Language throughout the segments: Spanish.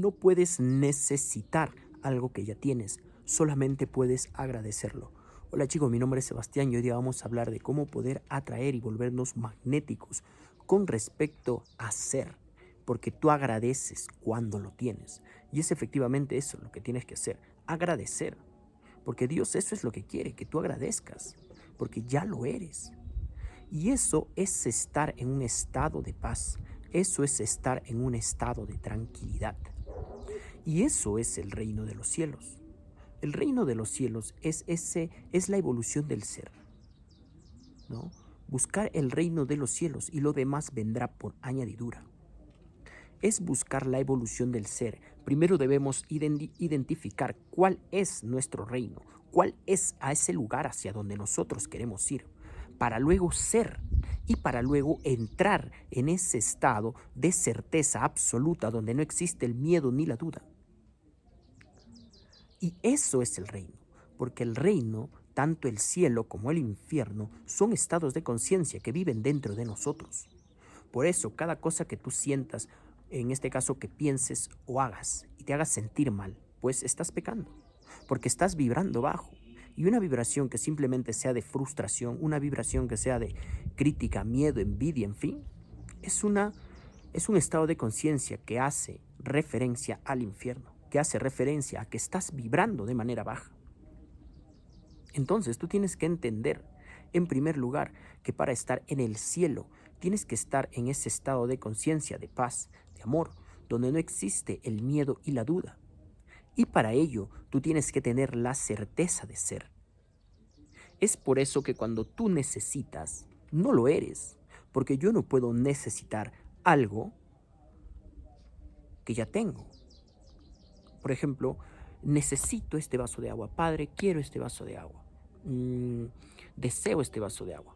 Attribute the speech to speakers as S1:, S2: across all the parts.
S1: no puedes necesitar algo que ya tienes, solamente puedes agradecerlo. Hola chicos, mi nombre es Sebastián y hoy día vamos a hablar de cómo poder atraer y volvernos magnéticos con respecto a ser, porque tú agradeces cuando lo tienes. Y es efectivamente eso lo que tienes que hacer, agradecer, porque Dios eso es lo que quiere, que tú agradezcas, porque ya lo eres. Y eso es estar en un estado de paz, eso es estar en un estado de tranquilidad. Y eso es el reino de los cielos. El reino de los cielos es la evolución del ser, ¿no? Buscar el reino de los cielos y lo demás vendrá por añadidura. Es buscar la evolución del ser. Primero debemos identificar cuál es nuestro reino, cuál es a ese lugar hacia donde nosotros queremos ir, para luego ser y para luego entrar en ese estado de certeza absoluta donde no existe el miedo ni la duda. Y eso es el reino, porque el reino, tanto el cielo como el infierno, son estados de conciencia que viven dentro de nosotros. Por eso, cada cosa que tú sientas, en este caso que pienses o hagas y te hagas sentir mal, pues estás pecando, porque estás vibrando bajo. Y una vibración que simplemente sea de frustración, una vibración que sea de crítica, miedo, envidia, en fin, es un estado de conciencia que hace referencia al infierno, que hace referencia a que estás vibrando de manera baja. Entonces tú tienes que entender, en primer lugar, que para estar en el cielo tienes que estar en ese estado de conciencia, de paz, de amor, donde no existe el miedo y la duda. Y para ello tú tienes que tener la certeza de ser. Es por eso que cuando tú necesitas, no lo eres, porque yo no puedo necesitar algo que ya tengo. Por ejemplo, necesito este vaso de agua. Padre, quiero este vaso de agua. Deseo este vaso de agua.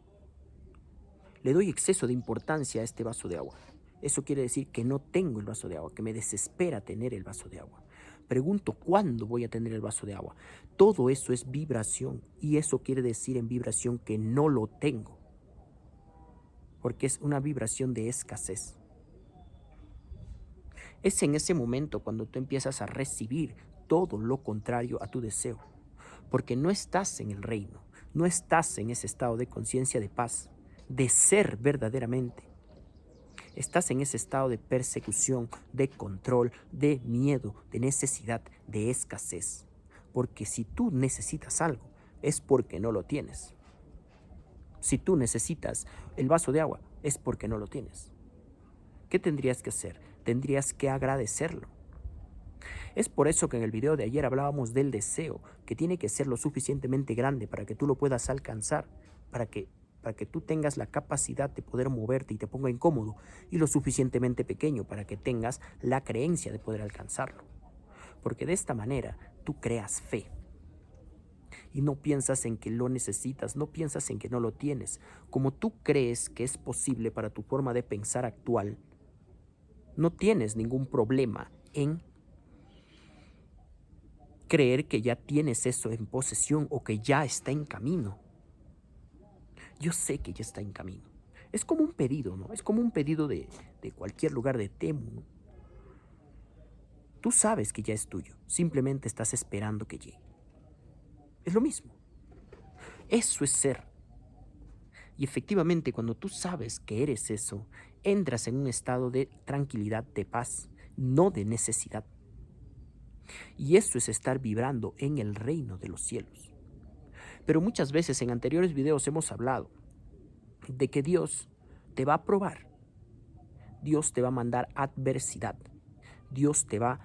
S1: Le doy exceso de importancia a este vaso de agua. Eso quiere decir que no tengo el vaso de agua, que me desespera tener el vaso de agua. Pregunto cuándo voy a tener el vaso de agua. Todo eso es vibración y eso quiere decir en vibración que no lo tengo, porque es una vibración de escasez. Es en ese momento cuando tú empiezas a recibir todo lo contrario a tu deseo, porque no estás en el reino, no estás en ese estado de conciencia de paz, de ser verdaderamente. Estás en ese estado de persecución, de control, de miedo, de necesidad, de escasez. Porque si tú necesitas algo, es porque no lo tienes. Si tú necesitas el vaso de agua, es porque no lo tienes. ¿Qué tendrías que hacer? Tendrías que agradecerlo. Es por eso que en el video de ayer hablábamos del deseo, que tiene que ser lo suficientemente grande para que tú lo puedas alcanzar, para que tú tengas la capacidad de poder moverte y te ponga incómodo, y lo suficientemente pequeño para que tengas la creencia de poder alcanzarlo. Porque de esta manera tú creas fe. Y no piensas en que lo necesitas, no piensas en que no lo tienes. Como tú crees que es posible para tu forma de pensar actual, no tienes ningún problema en creer que ya tienes eso en posesión o que ya está en camino. Yo sé que ya está en camino. Es como un pedido, ¿no? Es como un pedido de cualquier lugar de Temu, ¿no? Tú sabes que ya es tuyo, simplemente estás esperando que llegue. Es lo mismo. Eso es ser. Y efectivamente, cuando tú sabes que eres eso, entras en un estado de tranquilidad, de paz, no de necesidad. Y eso es estar vibrando en el reino de los cielos. Pero muchas veces en anteriores videos hemos hablado de que Dios te va a probar, Dios te va a mandar adversidad, Dios te va,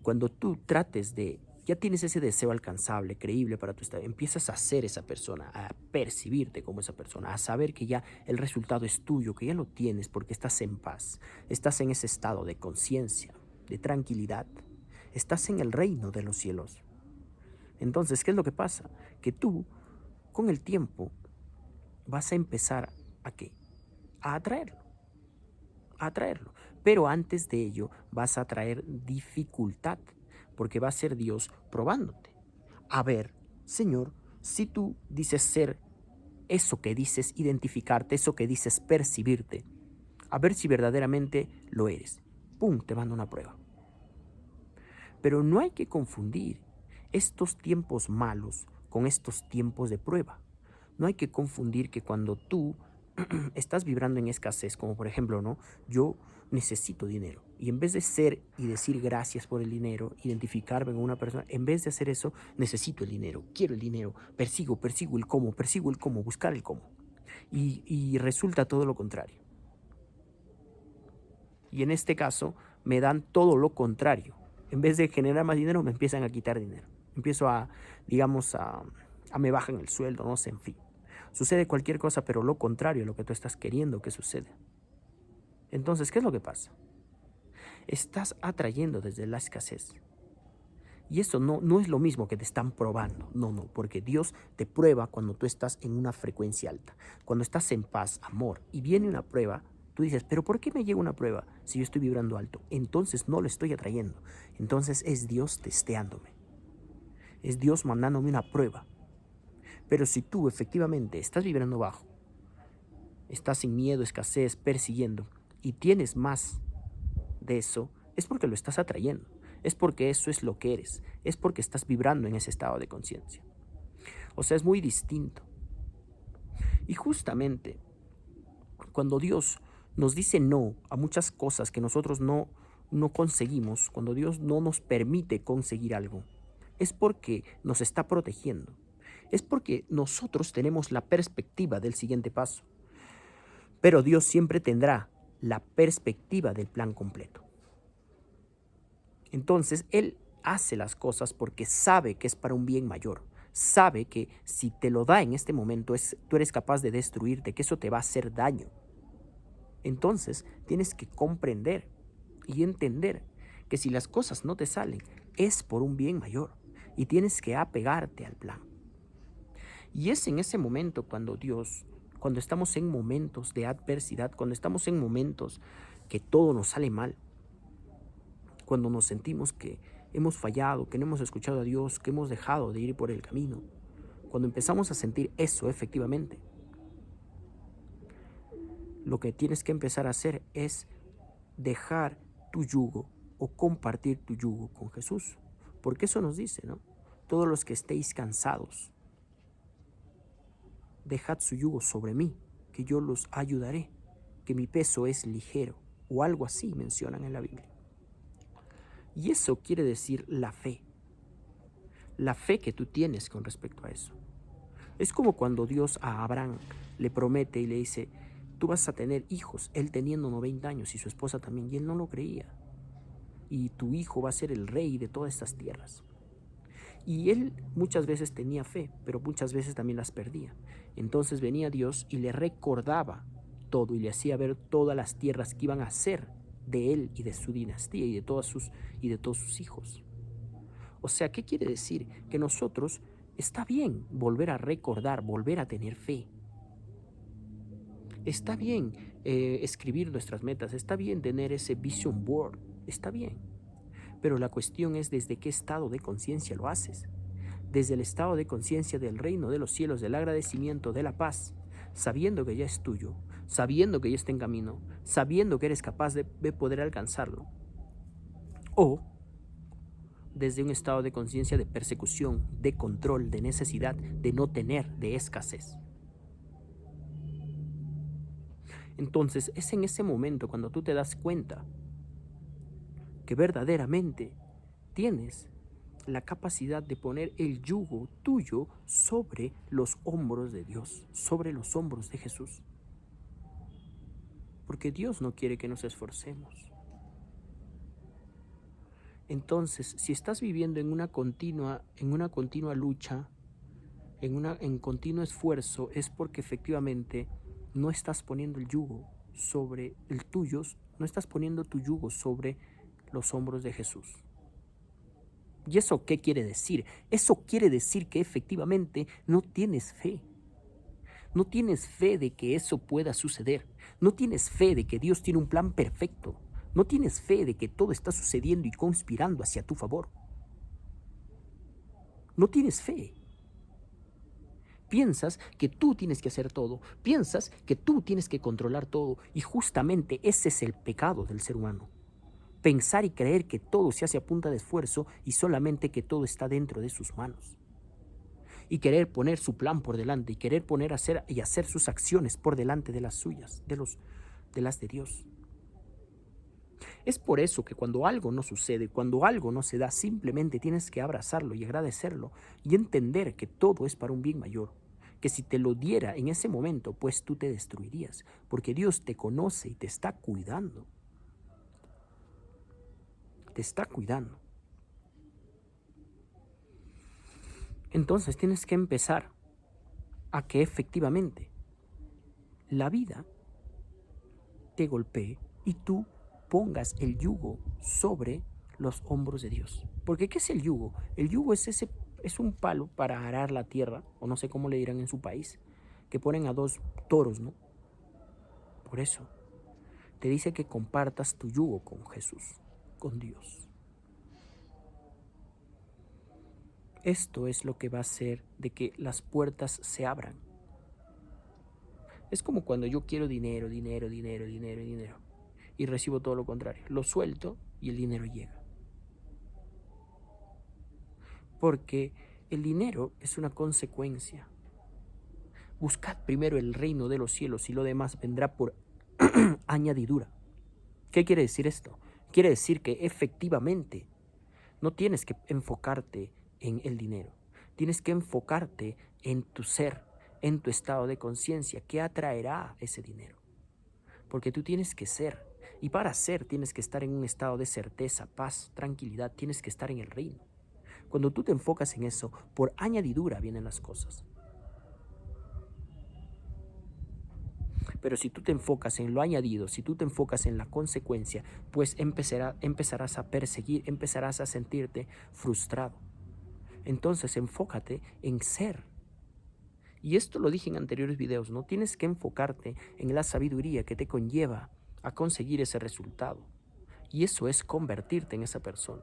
S1: cuando tú trates de, ya tienes ese deseo alcanzable, creíble para tu estado, empiezas a ser esa persona, a percibirte como esa persona, a saber que ya el resultado es tuyo, que ya lo tienes porque estás en paz, estás en ese estado de conciencia, de tranquilidad, estás en el reino de los cielos. Entonces, ¿qué es lo que pasa? Que tú, con el tiempo, vas a empezar ¿a qué? A atraerlo, a atraerlo. Pero antes de ello vas a traer dificultad, porque va a ser Dios probándote. A ver, Señor, si tú dices ser eso que dices identificarte, eso que dices percibirte, a ver si verdaderamente lo eres. ¡Pum! Te mando una prueba. Pero no hay que confundir estos tiempos malos con estos tiempos de prueba. No hay que confundir que cuando tú estás vibrando en escasez, como por ejemplo, ¿no? Yo necesito dinero. Y en vez de ser y decir gracias por el dinero, identificarme con una persona, en vez de hacer eso, necesito el dinero, quiero el dinero, persigo el cómo, buscar el cómo. Y resulta todo lo contrario. Y en este caso, me dan todo lo contrario. En vez de generar más dinero, me empiezan a quitar dinero. Empiezo digamos, me bajan el sueldo, no sé, en fin. Sucede cualquier cosa, pero lo contrario a lo que tú estás queriendo que suceda. Entonces, ¿qué es lo que pasa? Estás atrayendo desde la escasez. Y eso no es lo mismo que te están probando. No, porque Dios te prueba cuando tú estás en una frecuencia alta. Cuando estás en paz, amor, y viene una prueba, tú dices, ¿pero por qué me llega una prueba si yo estoy vibrando alto? Entonces no lo estoy atrayendo. Entonces es Dios testeándome. Es Dios mandándome una prueba. Pero si tú efectivamente estás vibrando bajo, estás sin miedo, escasez, persiguiendo, y tienes más de eso, es porque lo estás atrayendo. Es porque eso es lo que eres. Es porque estás vibrando en ese estado de conciencia. O sea, es muy distinto. Y justamente cuando Dios nos dice no a muchas cosas que nosotros no conseguimos, cuando Dios no nos permite conseguir algo, es porque nos está protegiendo. Es porque nosotros tenemos la perspectiva del siguiente paso. Pero Dios siempre tendrá la perspectiva del plan completo. Entonces, Él hace las cosas porque sabe que es para un bien mayor. Sabe que si te lo da en este momento, tú eres capaz de destruirte, que eso te va a hacer daño. Entonces, tienes que comprender y entender que si las cosas no te salen, es por un bien mayor. Y tienes que apegarte al plan. Y es en ese momento cuando estamos en momentos de adversidad, cuando estamos en momentos que todo nos sale mal, cuando nos sentimos que hemos fallado, que no hemos escuchado a Dios, que hemos dejado de ir por el camino, cuando empezamos a sentir eso efectivamente, lo que tienes que empezar a hacer es dejar tu yugo o compartir tu yugo con Jesús. Porque eso nos dice, ¿no? Todos los que estéis cansados, dejad su yugo sobre mí, que yo los ayudaré, que mi peso es ligero, o algo así mencionan en la Biblia. Y eso quiere decir la fe que tú tienes con respecto a eso. Es como cuando Dios a Abraham le promete y le dice, tú vas a tener hijos, él teniendo 90 años y su esposa también, y él no lo creía. Y tu hijo va a ser el rey de todas estas tierras. Y él muchas veces tenía fe, pero muchas veces también las perdía. Entonces venía Dios y le recordaba todo y le hacía ver todas las tierras que iban a ser de él y de su dinastía y de todos sus hijos. O sea, ¿qué quiere decir? Que nosotros está bien volver a recordar, volver a tener fe. Está bien escribir nuestras metas, está bien tener ese vision board, está bien. Pero la cuestión es desde qué estado de conciencia lo haces. Desde el estado de conciencia del reino de los cielos, del agradecimiento, de la paz, sabiendo que ya es tuyo, sabiendo que ya está en camino, sabiendo que eres capaz de poder alcanzarlo. O desde un estado de conciencia de persecución, de control, de necesidad, de no tener, de escasez. Entonces es en ese momento cuando tú te das cuenta que verdaderamente tienes la capacidad de poner el yugo tuyo sobre los hombros de Dios, sobre los hombros de Jesús. Porque Dios no quiere que nos esforcemos. Entonces, si estás viviendo en una continua lucha, en continuo esfuerzo, es porque efectivamente no estás poniendo el yugo sobre el tuyo, no estás poniendo tu yugo sobre los hombros de Jesús. ¿Y eso qué quiere decir? Eso quiere decir que efectivamente no tienes fe. No tienes fe de que eso pueda suceder. No tienes fe de que Dios tiene un plan perfecto. No tienes fe de que todo está sucediendo y conspirando hacia tu favor. No tienes fe. Piensas que tú tienes que hacer todo. Piensas que tú tienes que controlar todo. Y justamente ese es el pecado del ser humano. Pensar y creer que todo se hace a punta de esfuerzo y solamente que todo está dentro de sus manos. Y querer poner su plan por delante y querer hacer sus acciones por delante de las suyas, de las de Dios. Es por eso que cuando algo no sucede, cuando algo no se da, simplemente tienes que abrazarlo y agradecerlo y entender que todo es para un bien mayor. Que si te lo diera en ese momento, pues tú te destruirías, porque Dios te conoce y te está cuidando. Te está cuidando. Entonces tienes que empezar a que efectivamente la vida te golpee y tú pongas el yugo sobre los hombros de Dios. Porque ¿qué es el yugo? El yugo es un palo para arar la tierra, o no sé cómo le dirán en su país, que ponen a dos toros, ¿no? Por eso te dice que compartas tu yugo con Jesús, con Dios. Esto es lo que va a hacer de que las puertas se abran. Es como cuando yo quiero dinero y recibo todo lo contrario. Lo suelto y el dinero llega. Porque el dinero es una consecuencia. Buscad primero el reino de los cielos y lo demás vendrá por añadidura. ¿Qué quiere decir esto? Quiere decir que efectivamente no tienes que enfocarte en el dinero. Tienes que enfocarte en tu ser, en tu estado de conciencia, que atraerá ese dinero. Porque tú tienes que ser. Y para ser tienes que estar en un estado de certeza, paz, tranquilidad. Tienes que estar en el reino. Cuando tú te enfocas en eso, por añadidura vienen las cosas. Pero si tú te enfocas en lo añadido, si tú te enfocas en la consecuencia, pues empezarás a perseguir, empezarás a sentirte frustrado. Entonces enfócate en ser. Y esto lo dije en anteriores videos, ¿no? Tienes que enfocarte en la sabiduría que te conlleva a conseguir ese resultado. Y eso es convertirte en esa persona.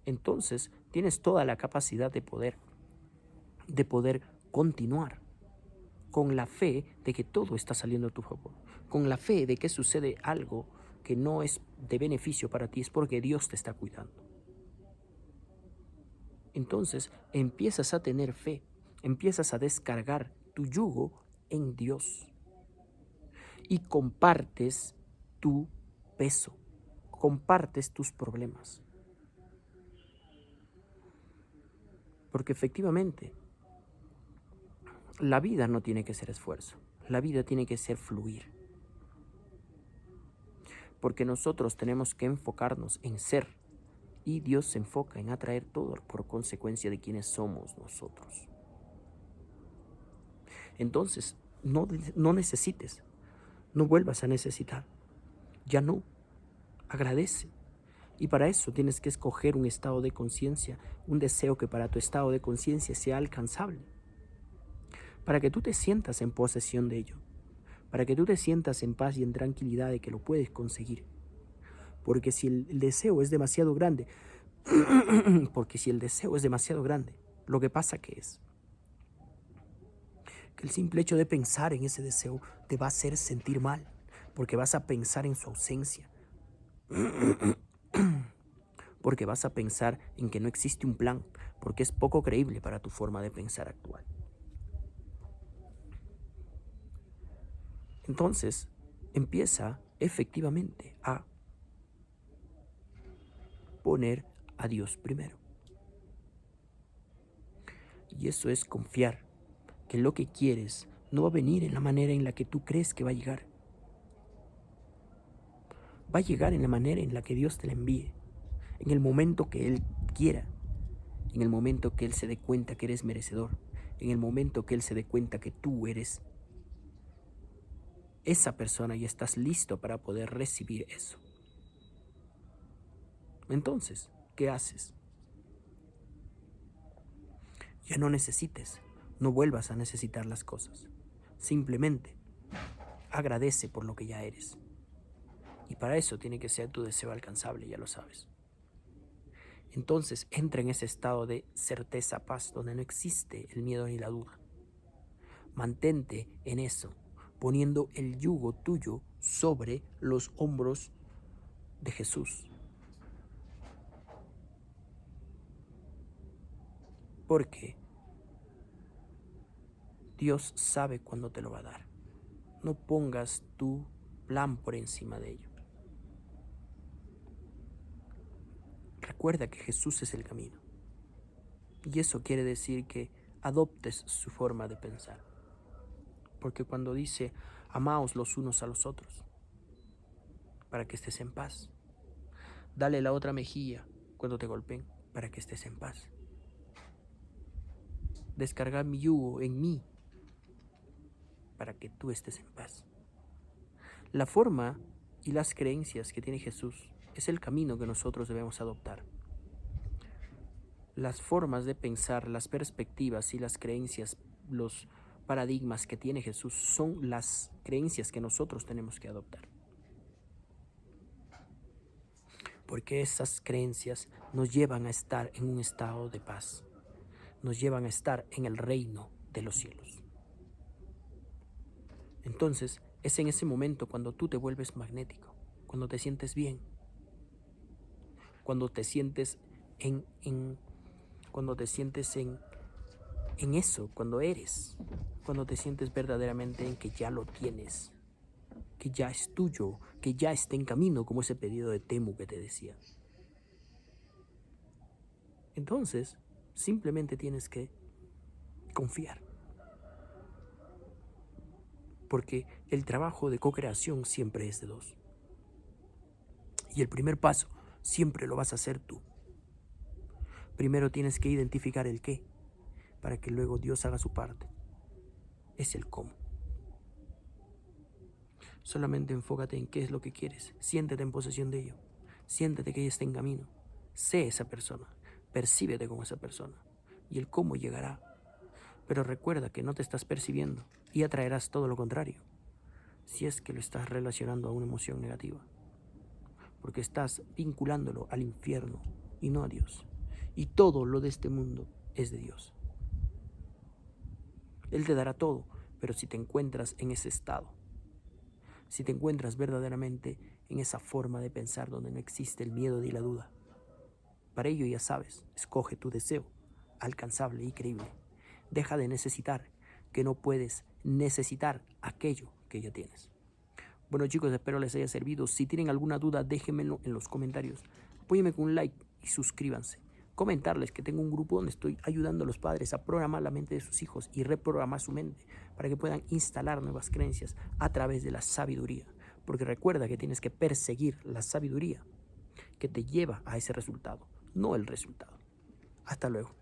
S1: Entonces tienes toda la capacidad de poder continuar con la fe de que todo está saliendo a tu favor, con la fe de que sucede algo que no es de beneficio para ti, es porque Dios te está cuidando. Entonces empiezas a tener fe, empiezas a descargar tu yugo en Dios y compartes tu peso, compartes tus problemas. Porque efectivamente, la vida no tiene que ser esfuerzo, la vida tiene que ser fluir. Porque nosotros tenemos que enfocarnos en ser y Dios se enfoca en atraer todo por consecuencia de quienes somos nosotros. Entonces, no necesites, no vuelvas a necesitar, ya no, agradece. Y para eso tienes que escoger un estado de conciencia, un deseo que para tu estado de conciencia sea alcanzable. Para que tú te sientas en posesión de ello. Para que tú te sientas en paz y en tranquilidad de que lo puedes conseguir. Porque si el deseo es demasiado grande, lo que pasa que es que el simple hecho de pensar en ese deseo te va a hacer sentir mal, porque vas a pensar en su ausencia. Porque vas a pensar en que no existe un plan, porque es poco creíble para tu forma de pensar actual. Entonces, empieza efectivamente a poner a Dios primero. Y eso es confiar que lo que quieres no va a venir en la manera en la que tú crees que va a llegar. Va a llegar en la manera en la que Dios te la envíe, en el momento que Él quiera, en el momento que Él se dé cuenta que eres merecedor, en el momento que Él se dé cuenta que tú eres esa persona y estás listo para poder recibir eso. Entonces, ¿qué haces? Ya no necesites, no vuelvas a necesitar las cosas. Simplemente agradece por lo que ya eres. Y para eso tiene que ser tu deseo alcanzable, ya lo sabes. Entonces entra en ese estado de certeza, paz, donde no existe el miedo ni la duda. Mantente en eso, poniendo el yugo tuyo sobre los hombros de Jesús. Porque Dios sabe cuándo te lo va a dar. No pongas tu plan por encima de ello. Recuerda que Jesús es el camino. Y eso quiere decir que adoptes su forma de pensar. Porque cuando dice, amaos los unos a los otros, para que estés en paz. Dale la otra mejilla cuando te golpeen, para que estés en paz. Descargar mi yugo en mí, para que tú estés en paz. La forma y las creencias que tiene Jesús es el camino que nosotros debemos adoptar. Las formas de pensar, las perspectivas y las creencias, los paradigmas que tiene Jesús son las creencias que nosotros tenemos que adoptar. Porque esas creencias nos llevan a estar en un estado de paz, nos llevan a estar en el reino de los cielos. Entonces, es en ese momento cuando tú te vuelves magnético, cuando te sientes bien, cuando te sientes en eso, cuando te sientes verdaderamente en que ya lo tienes, que ya es tuyo, que ya está en camino, como ese pedido de Temu que te decía. Entonces, simplemente tienes que confiar. Porque el trabajo de co-creación siempre es de dos. Y el primer paso siempre lo vas a hacer tú. Primero tienes que identificar el qué, para que luego Dios haga su parte. Es el cómo. Solamente enfócate en qué es lo que quieres. Siéntete en posesión de ello. Siéntete que ella está en camino. Sé esa persona. Percíbete como esa persona. Y el cómo llegará. Pero recuerda que no te estás percibiendo y atraerás todo lo contrario, si es que lo estás relacionando a una emoción negativa. Porque estás vinculándolo al infierno y no a Dios. Y todo lo de este mundo es de Dios. Él te dará todo, pero si te encuentras en ese estado, si te encuentras verdaderamente en esa forma de pensar donde no existe el miedo ni la duda. Para ello ya sabes, escoge tu deseo, alcanzable y creíble. Deja de necesitar, que no puedes necesitar aquello que ya tienes. Bueno chicos, espero les haya servido. Si tienen alguna duda, déjenmelo en los comentarios. Apóyenme con un like y suscríbanse. Comentarles que tengo un grupo donde estoy ayudando a los padres a programar la mente de sus hijos y reprogramar su mente para que puedan instalar nuevas creencias a través de la sabiduría. Porque recuerda que tienes que perseguir la sabiduría que te lleva a ese resultado, no el resultado. Hasta luego.